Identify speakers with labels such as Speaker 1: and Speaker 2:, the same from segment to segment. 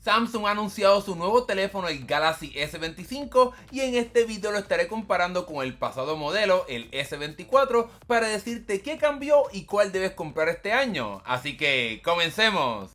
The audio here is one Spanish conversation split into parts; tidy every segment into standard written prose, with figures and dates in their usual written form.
Speaker 1: Samsung ha anunciado su nuevo teléfono, el Galaxy S25, y en este video lo estaré comparando con el pasado modelo, el S24, para decirte qué cambió y cuál debes comprar este año. Así que comencemos.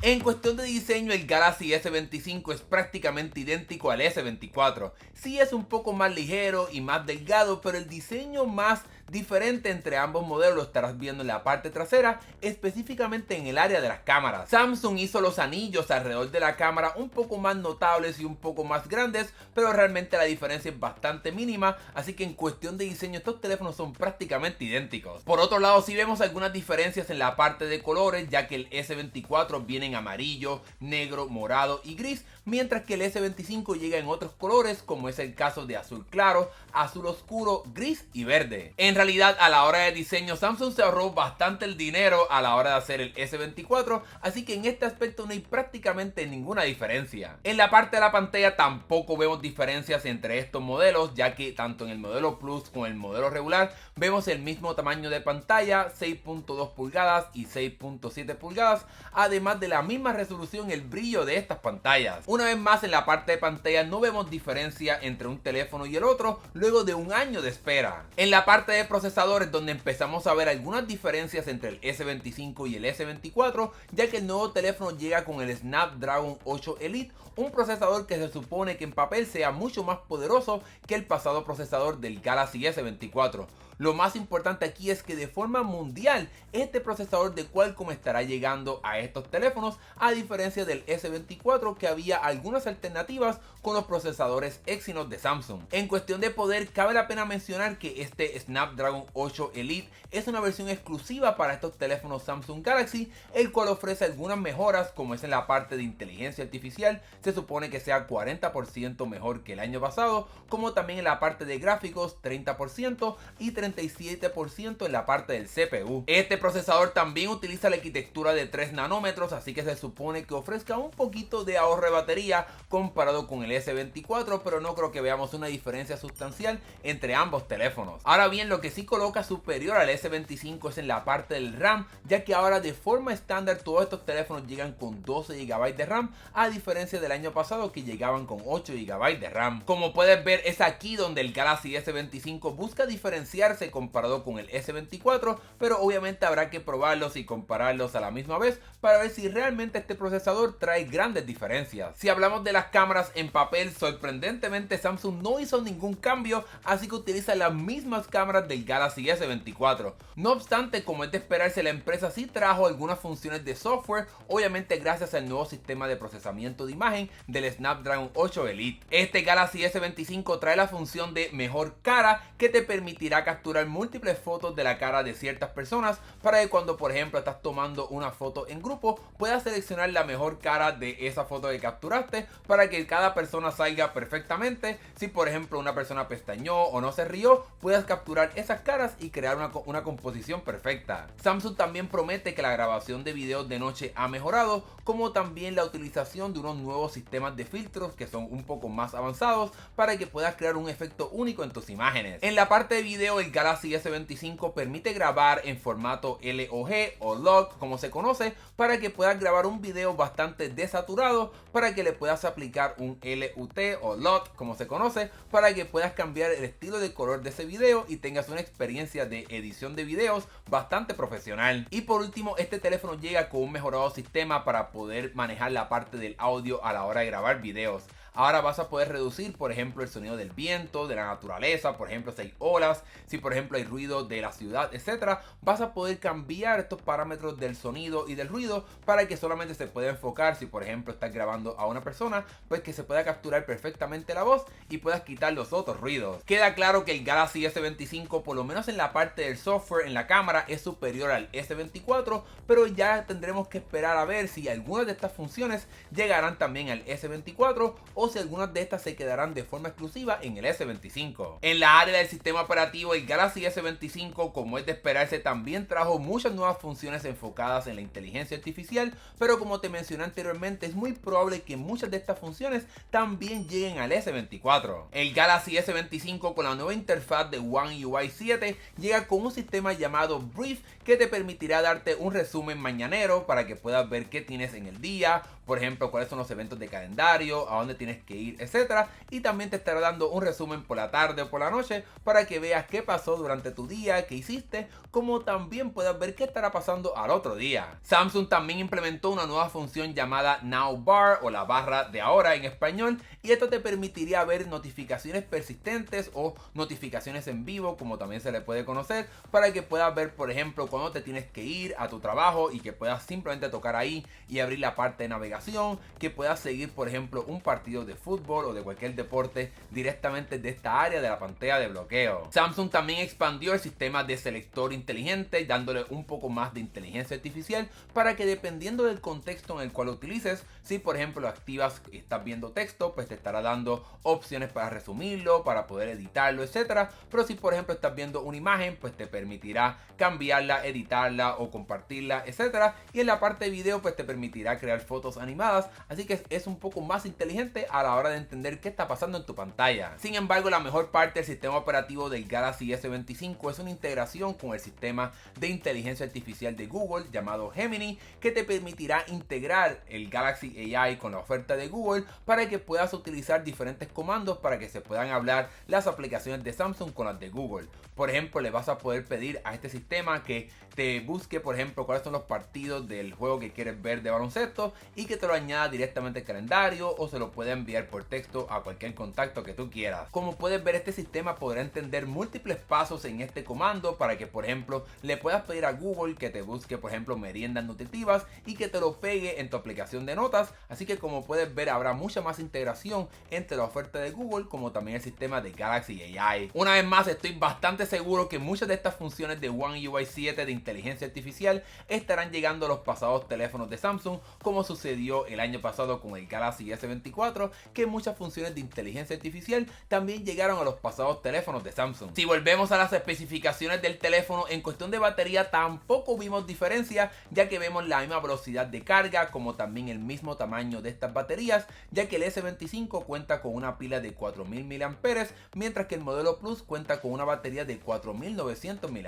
Speaker 1: En cuestión de diseño, el Galaxy S25 es prácticamente idéntico al S24. Sí es un poco más ligero y más delgado, pero el diseño más diferente entre ambos modelos lo estarás viendo en la parte trasera, específicamente en el área de las cámaras. Samsung hizo los anillos alrededor de la cámara un poco más notables y un poco más grandes, pero realmente la diferencia es bastante mínima, así que en cuestión de diseño estos teléfonos son prácticamente idénticos. Por otro lado, sí vemos algunas diferencias en la parte de colores, ya que el S24 viene en amarillo, negro, morado y gris, mientras que el S25 llega en otros colores, como es el caso de azul claro, azul oscuro, gris y verde. En realidad, a la hora de diseño, Samsung se ahorró bastante el dinero a la hora de hacer el S24, así que en este aspecto no hay prácticamente ninguna diferencia. En la parte de la pantalla tampoco vemos diferencias entre estos modelos, ya que tanto en el modelo Plus como en el modelo regular vemos el mismo tamaño de pantalla, 6.2 pulgadas y 6.7 pulgadas, además de la misma resolución y el brillo de estas pantallas. Una vez más, en la parte de pantalla no vemos diferencia entre un teléfono y el otro luego de un año de espera. En la parte de procesadores, donde empezamos a ver algunas diferencias entre el S25 y el S24, ya que el nuevo teléfono llega con el Snapdragon 8 Elite, un procesador que se supone que en papel sea mucho más poderoso que el pasado procesador del Galaxy S24. Lo más importante aquí es que de forma mundial este procesador de Qualcomm estará llegando a estos teléfonos, a diferencia del S24, que había algunas alternativas con los procesadores Exynos de Samsung. En cuestión de poder, cabe la pena mencionar que este Snapdragon 8 Elite es una versión exclusiva para estos teléfonos Samsung Galaxy, el cual ofrece algunas mejoras, como es en la parte de inteligencia artificial, se supone que sea 40% mejor que el año pasado, como también en la parte de gráficos 30% y 37% en la parte del CPU. Este procesador también utiliza la arquitectura de 3 nanómetros, así que se supone que ofrezca un poquito de ahorro de batería comparado con el S24, pero no creo que veamos una diferencia sustancial entre ambos teléfonos. Ahora bien, lo que sí coloca superior al S25 es en la parte del RAM, ya que ahora de forma estándar todos estos teléfonos llegan con 12 GB de RAM, a diferencia del año pasado que llegaban con 8 GB de RAM. Como puedes ver, es aquí donde el Galaxy S25 busca diferenciarse comparado con el S24, pero obviamente habrá que probarlos y compararlos a la misma vez para ver si realmente este procesador trae grandes diferencias. Si hablamos de las cámaras en papel, sorprendentemente Samsung no hizo ningún cambio, así que utiliza las mismas cámaras del Galaxy S24. No obstante, como es de esperarse, la empresa sí trajo algunas funciones de software, obviamente gracias al nuevo sistema de procesamiento de imagen del Snapdragon 8 Elite. Este Galaxy S25 trae la función de mejor cara, que te permitirá capturar múltiples fotos de la cara de ciertas personas, para que cuando por ejemplo estás tomando una foto en grupo puedas seleccionar la mejor cara de esa foto que capturaste, para que cada persona salga perfectamente. Si por ejemplo una persona pestañó o no se rió, puedas capturar esas caras y crear una composición perfecta. Samsung también promete que la grabación de videos de noche ha mejorado, como también la utilización de unos nuevos sistemas de filtros que son un poco más avanzados, para que puedas crear un efecto único en tus imágenes. En la parte de video, el Galaxy S25 permite grabar en formato LOG o LOG, como se conoce, para que puedas grabar un video bastante desaturado, para que le puedas aplicar un LUT o LUT, como se conoce, para que puedas cambiar el estilo de color de ese video y tengas una experiencia de edición de videos bastante profesional. Y por último, este teléfono llega con un mejorado sistema para poder manejar la parte del audio a la hora de grabar videos. Ahora vas a poder reducir, por ejemplo, el sonido del viento, de la naturaleza, por ejemplo, si hay olas, si por ejemplo hay ruido de la ciudad, etcétera. Vas a poder cambiar estos parámetros del sonido y del ruido para que solamente se pueda enfocar, si por ejemplo estás grabando a una persona, pues que se pueda capturar perfectamente la voz y puedas quitar los otros ruidos. Queda claro que el Galaxy S25, por lo menos en la parte del software, en la cámara, es superior al S24, pero ya tendremos que esperar a ver si algunas de estas funciones llegarán también al S24 o o si algunas de estas se quedarán de forma exclusiva en el S25. En la área del sistema operativo, el Galaxy S25, como es de esperarse, también trajo muchas nuevas funciones enfocadas en la inteligencia artificial, pero como te mencioné anteriormente, es muy probable que muchas de estas funciones también lleguen al S24. El Galaxy S25 con la nueva interfaz de One UI 7 llega con un sistema llamado Brief que te permitirá darte un resumen mañanero para que puedas ver qué tienes en el día, por ejemplo, cuáles son los eventos de calendario, a dónde tienes que ir, etc. Y también te estará dando un resumen por la tarde o por la noche para que veas qué pasó durante tu día, qué hiciste, como también puedas ver qué estará pasando al otro día. Samsung también implementó una nueva función llamada Now Bar, o la barra de ahora en español, y esto te permitiría ver notificaciones persistentes o notificaciones en vivo, como también se le puede conocer, para que puedas ver, por ejemplo, cuando te tienes que ir a tu trabajo y que puedas simplemente tocar ahí y abrir la parte de navegación, que puedas seguir, por ejemplo, un partido de fútbol o de cualquier deporte directamente de esta área de la pantalla de bloqueo. Samsung también expandió el sistema de selector inteligente, dándole un poco más de inteligencia artificial para que, dependiendo del contexto en el cual lo utilices, si por ejemplo lo activas y estás viendo texto, pues te estará dando opciones para resumirlo, para poder editarlo, etcétera. Pero si por ejemplo estás viendo una imagen, pues te permitirá cambiarla, editarla o compartirla, etcétera. Y en la parte de video, pues te permitirá crear fotos animadas, así que es un poco más inteligente a la hora de entender qué está pasando en tu pantalla. Sin embargo, la mejor parte del sistema operativo del Galaxy S25 es una integración con el sistema de inteligencia artificial de Google llamado Gemini, que te permitirá integrar el Galaxy AI con la oferta de Google para que puedas utilizar diferentes comandos para que se puedan hablar las aplicaciones de Samsung con las de Google. Por ejemplo, le vas a poder pedir a este sistema que te busque, por ejemplo, cuáles son los partidos del juego que quieres ver de baloncesto y que te lo añada directamente al calendario, o se lo puede enviar por texto a cualquier contacto que tú quieras. Como puedes ver, este sistema podrá entender múltiples pasos en este comando para que, por ejemplo, le puedas pedir a Google que te busque, por ejemplo, meriendas nutritivas y que te lo pegue en tu aplicación de notas. Así que, como puedes ver, habrá mucha más integración entre la oferta de Google como también el sistema de Galaxy AI. Una vez más, estoy bastante seguro que muchas de estas funciones de One UI 7 de inteligencia artificial estarán llegando a los pasados teléfonos de Samsung, como sucedió el año pasado con el Galaxy S24, que muchas funciones de inteligencia artificial también llegaron a los pasados teléfonos de Samsung. Si volvemos a las especificaciones del teléfono, en cuestión de batería tampoco vimos diferencia, ya que vemos la misma velocidad de carga como también el mismo tamaño de estas baterías, ya que el S25 cuenta con una pila de 4000 mAh, mientras que el modelo Plus cuenta con una batería de 4900 mAh.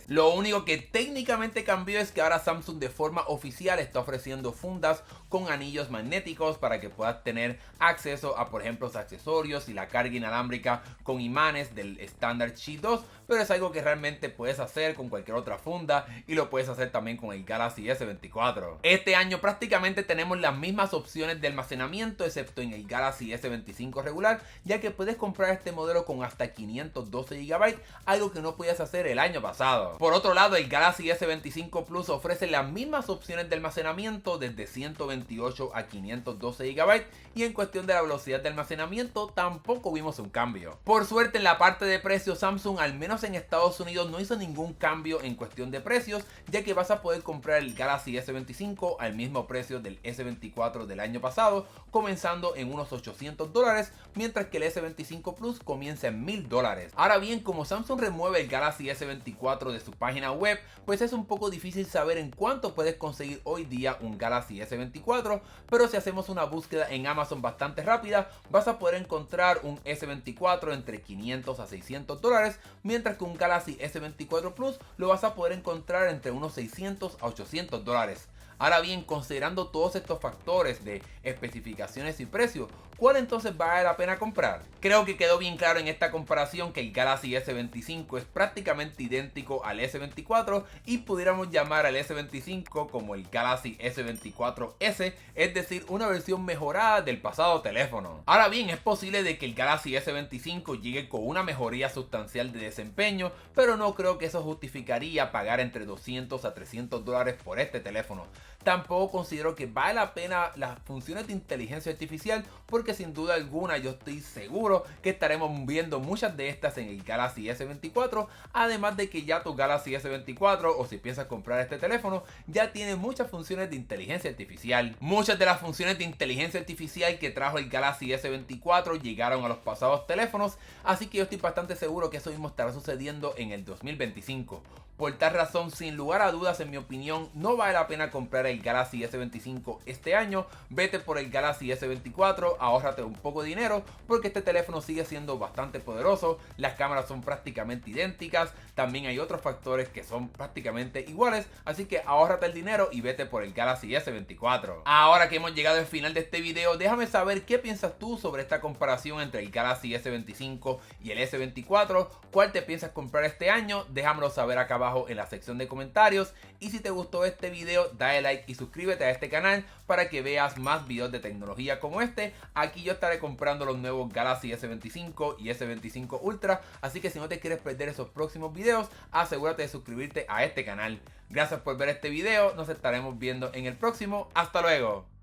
Speaker 1: Lo único que técnicamente cambió es que ahora Samsung de forma oficial está ofreciendo fundas con anillos magnéticos para que puedas tener acceso a, por ejemplo, los accesorios y la carga inalámbrica con imanes del estándar Qi 2, pero es algo que realmente puedes hacer con cualquier otra funda y lo puedes hacer también con el Galaxy S24. Este año prácticamente tenemos las mismas opciones de almacenamiento excepto en el Galaxy S25 regular, ya que puedes comprar este modelo con hasta 512 GB, algo que no podías hacer el año pasado. Por otro lado, el Galaxy S25 Plus ofrece las mismas opciones de almacenamiento desde 128 a 512 GB, y en cuestión de la velocidad de almacenamiento tampoco vimos un cambio. Por suerte, en la parte de precios, Samsung, al menos en Estados Unidos, no hizo ningún cambio en cuestión de precios, ya que vas a poder comprar el Galaxy S25 al mismo precio del S24 del año pasado, comenzando en unos $800, mientras que el S25 Plus comienza en $1000. Ahora bien, como Samsung remueve el Galaxy S24 de su página web, pues es un poco difícil saber en cuánto puedes conseguir hoy día un Galaxy S24, pero si hacemos una búsqueda en Amazon bastante rápida, vas a poder encontrar un S24 entre $500 a $600, mientras que un Galaxy S24 Plus lo vas a poder encontrar entre unos $600 a $800. Ahora bien, considerando todos estos factores de especificaciones y precio, ¿cuál entonces vale la pena comprar? Creo que quedó bien claro en esta comparación que el Galaxy S25 es prácticamente idéntico al S24 y pudiéramos llamar al S25 como el Galaxy S24S, es decir, una versión mejorada del pasado teléfono. Ahora bien, es posible de que el Galaxy S25 llegue con una mejoría sustancial de desempeño, pero no creo que eso justificaría pagar entre $200 a $300 por este teléfono. Tampoco considero que vale la pena las funciones de inteligencia artificial, porque sin duda alguna yo estoy seguro que estaremos viendo muchas de estas en el Galaxy S24, además de que ya tu Galaxy S24, o si piensas comprar este teléfono, ya tiene muchas funciones de inteligencia artificial. Muchas de las funciones de inteligencia artificial que trajo el Galaxy S24 llegaron a los pasados teléfonos, así que yo estoy bastante seguro que eso mismo estará sucediendo en el 2025. Por tal razón, sin lugar a dudas, en mi opinión, no vale la pena comprar el Galaxy S25 este año. Vete por el Galaxy S24, ahórrate un poco de dinero, porque este teléfono sigue siendo bastante poderoso, las cámaras son prácticamente idénticas, también hay otros factores que son prácticamente iguales, así que ahórrate el dinero y vete por el Galaxy S24. Ahora que hemos llegado al final de este video, déjame saber qué piensas tú sobre esta comparación entre el Galaxy S25 y el S24, cuál te piensas comprar este año, déjamelo saber acá abajo en la sección de comentarios, y si te gustó este video dale like y suscríbete a este canal para que veas más videos de tecnología como este. Aquí yo estaré comprando los nuevos Galaxy S25 y S25 Ultra, así que si no te quieres perder esos próximos videos, asegúrate de suscribirte a este canal. Gracias por ver este video, nos estaremos viendo en el próximo, hasta luego.